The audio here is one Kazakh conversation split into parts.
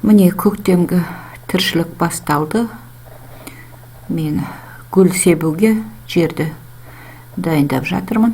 Міне көктемгі тіршілік басталды. Мен гүл себуге жерді дайындап жатырмын.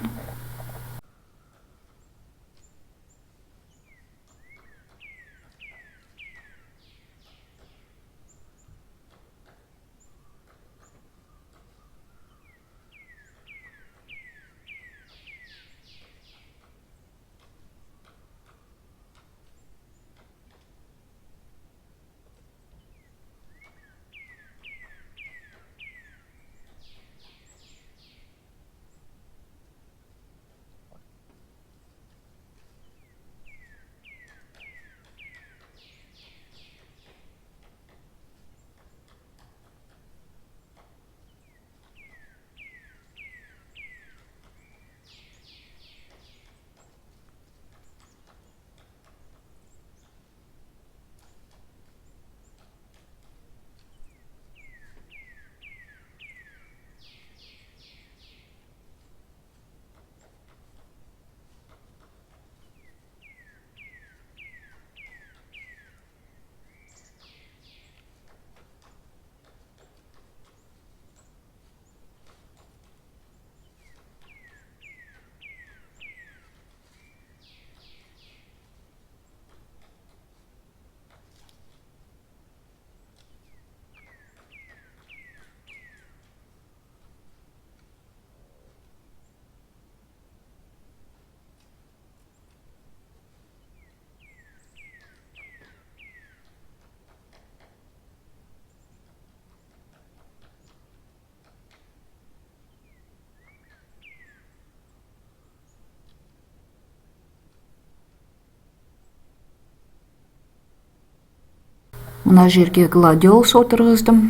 Мына жерге гладиолус отырғыздым.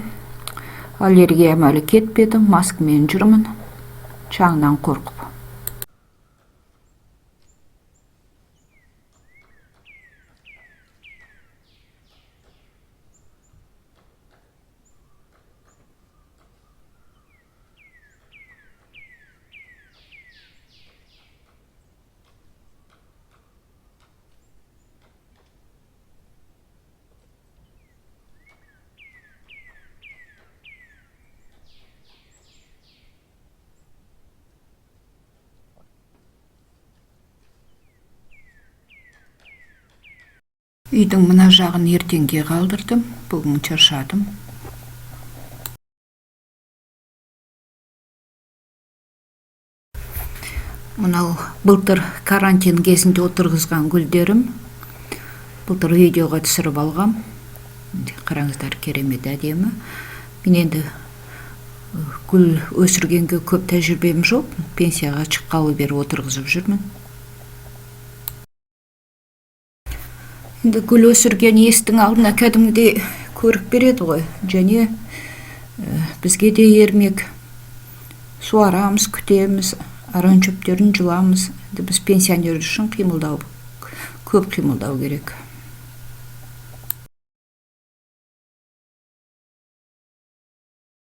Аллергиям әлі кетпеді, маскамен жүрмін, шаңнан қорқып. Үйдің мына жағын ертеңге қалдырдым, бүгін шаршадым. Мынау былтыр карантин кезінде отырғызған гүлдерім. Былтыр видеоға түсіріп алғам. Қараңыздар, керемет әдемі. Мен енді гүл өсіргенге көп тәжірибем жоқ. Пенсияға шыққалы бері отырғызып жүрмін. Енді гүл өсірген естің алдына кәдімгідей көрік береді ғой. Және бізге де ермек. Суарамыз, күтеміз, аран шөптерін жұламыз. Біз пенсионер үшін көп қимылдау керек.